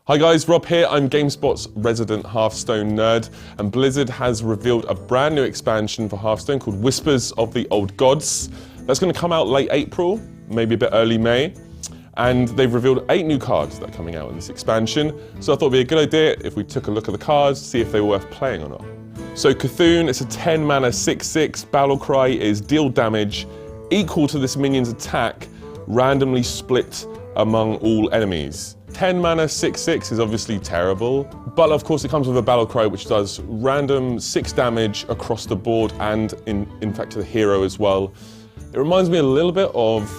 Hi guys, Rob here. I'm GameSpot's resident Hearthstone nerd, and Blizzard has revealed a brand new expansion for Hearthstone called Whispers of the Old Gods. That's going to come out late April, maybe a bit early May, and they've revealed 8 new cards that are coming out in this expansion. So I thought it'd be a good idea if we took a look at the cards, see if they were worth playing or not. So Cthun, it's a 10 mana 6/6. Battle Cry is deal damage equal to this minion's attack, randomly split among all enemies. 10 mana 6/6 is obviously terrible, but of course it comes with a Battle Cry which does random 6 damage across the board and in fact to the hero as well. It reminds me a little bit of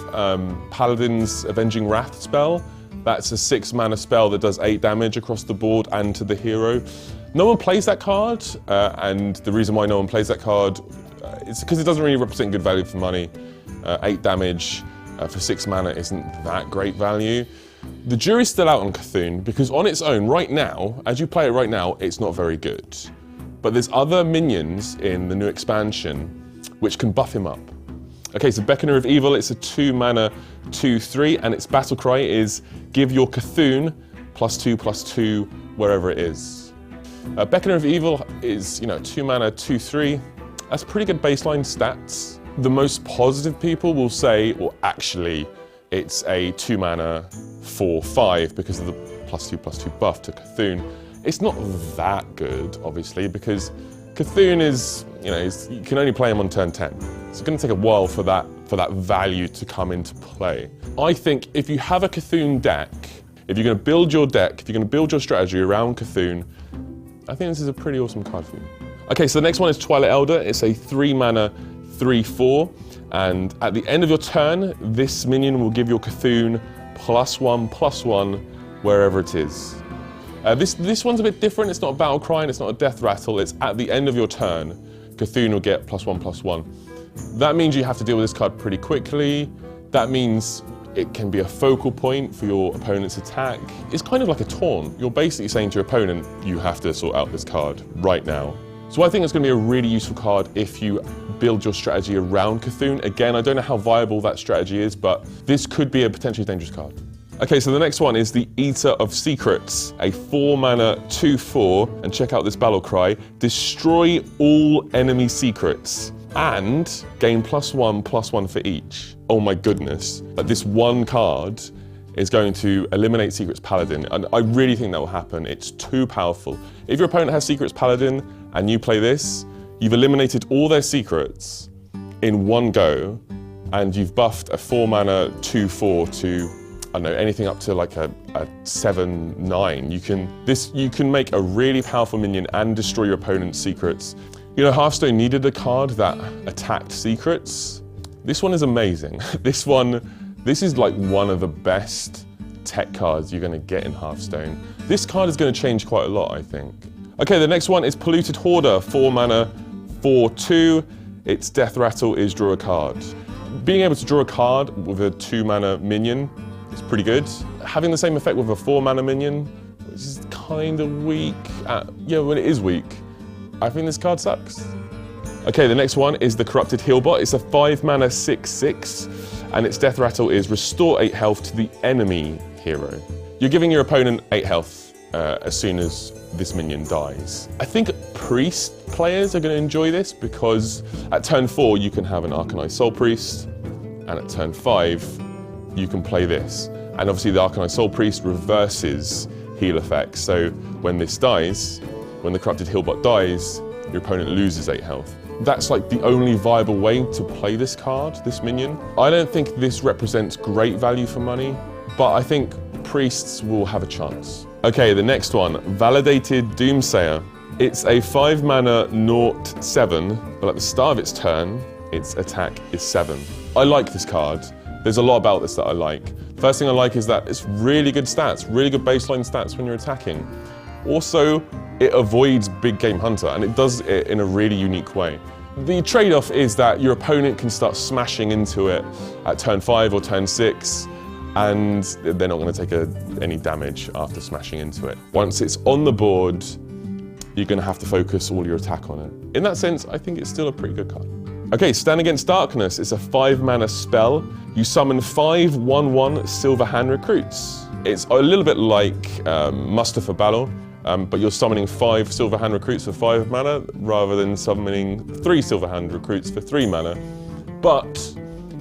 Paladin's Avenging Wrath spell. That's a 6 mana spell that does 8 damage across the board and to the hero. No one plays that card, and the reason why no one plays that card is because it doesn't really represent good value for money. 8 damage for 6 mana isn't that great value. The jury's still out on Cthun because on its own, right now, as you play it right now, it's not very good. But there's other minions in the new expansion which can buff him up. Okay, so Beckoner of Evil, it's a 2 mana 2/3, and its battle cry is give your Cthun +2/+2 wherever it is. Beckoner of Evil is, 2 mana 2/3. That's pretty good baseline stats. The most positive people will say, well, actually, it's a 2 mana 4/5 because of the +2/+2 buff to Cthun. It's not that good, obviously, because Cthun is, you can only play him on turn 10. It's going to take a while for that value to come into play. I think if you have a Cthun deck, if you're going to build your deck, if you're going to build your strategy around Cthun, I think this is a pretty awesome card for you. Okay, so the next one is Twilight Elder. It's a 3 mana 3/4, and at the end of your turn, this minion will give your Cthun +1/+1 wherever it is. This one's a bit different. It's not a battle cry and it's not a death rattle. It's at the end of your turn, Cthun will get +1/+1. That means you have to deal with this card pretty quickly. That means it can be a focal point for your opponent's attack. It's kind of like a taunt. You're basically saying to your opponent, you have to sort out this card right now. So I think it's going to be a really useful card if you build your strategy around Cthun. Again, I don't know how viable that strategy is, but this could be a potentially dangerous card. Okay, so the next one is the Eater of Secrets, a 4 mana 2/4, and check out this battle cry, destroy all enemy secrets, and gain +1/+1 for each. Oh my goodness, this one card is going to eliminate Secrets Paladin, and I really think that will happen. It's too powerful. If your opponent has Secrets Paladin and you play this, you've eliminated all their secrets in one go, and you've buffed a 4 mana 2/4 to, I don't know, anything up to like a 7/9. You can make a really powerful minion and destroy your opponent's secrets. Hearthstone needed a card that attacked secrets. This one is amazing. This is like one of the best tech cards you're going to get in Hearthstone. This card is going to change quite a lot, I think. Okay, the next one is Polluted Hoarder, 4 mana 4/2. Its death rattle is draw a card. Being able to draw a card with a 2 mana minion is pretty good. Having the same effect with a 4 mana minion, which is kind of weak. When it is weak, I think this card sucks. Okay, the next one is the Corrupted Healbot. It's a 5 mana 6/6, and its death rattle is restore 8 health to the enemy hero. You're giving your opponent 8 health as soon as this minion dies. I think Priest players are going to enjoy this because at turn 4 you can have an Arcanized Soul Priest, and at turn 5 you can play this. And obviously the Arcanized Soul Priest reverses heal effects, so when this dies, when the Corrupted Healbot dies, your opponent loses 8 health. That's like the only viable way to play this card, this minion. I don't think this represents great value for money, but I think Priests will have a chance. Okay, the next one, Validated Doomsayer. It's a 5 mana 0/7, but at the start of its turn, its attack is 7. I like this card. There's a lot about this that I like. First thing I like is that it's really good stats, really good baseline stats when you're attacking. Also, it avoids Big Game Hunter, and it does it in a really unique way. The trade-off is that your opponent can start smashing into it at turn 5 or turn 6, and they're not going to take any damage after smashing into it. Once it's on the board, you're going to have to focus all your attack on it. In that sense, I think it's still a pretty good card. Okay, Stand Against Darkness is a 5 mana spell. You summon 5 1/1 Silver Hand Recruits. It's a little bit like Muster for Battle, but you're summoning 5 Silver Hand recruits for 5 mana, rather than summoning 3 Silver Hand recruits for 3 mana. But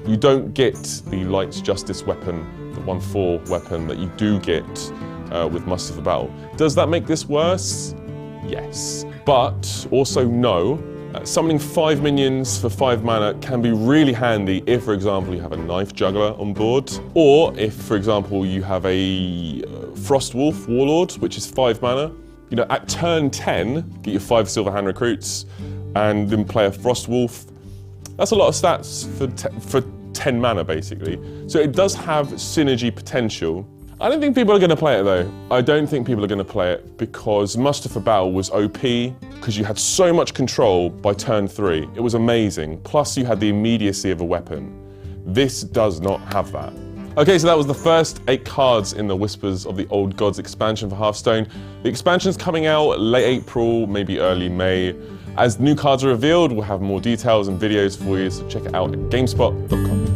you don't get the Light's Justice weapon, the 1/4 weapon that you do get with Muster for Battle. Does that make this worse? Yes. But also know, summoning 5 minions for 5 mana can be really handy if, for example, you have a Knife Juggler on board, or if, for example, you have a Frostwolf Warlord, which is 5 mana. You know, at turn 10, get your 5 Silver Hand recruits, and then play a Frostwolf. That's a lot of stats for 10 mana, basically. So it does have synergy potential. I don't think people are going to play it though. I don't think people are going to play it because Muster for Battle was OP, because you had so much control by turn 3. It was amazing. Plus you had the immediacy of a weapon. This does not have that. Okay, so that was the first 8 cards in the Whispers of the Old Gods expansion for Hearthstone. The expansion's coming out late April, maybe early May. As new cards are revealed, we'll have more details and videos for you, so check it out at GameSpot.com.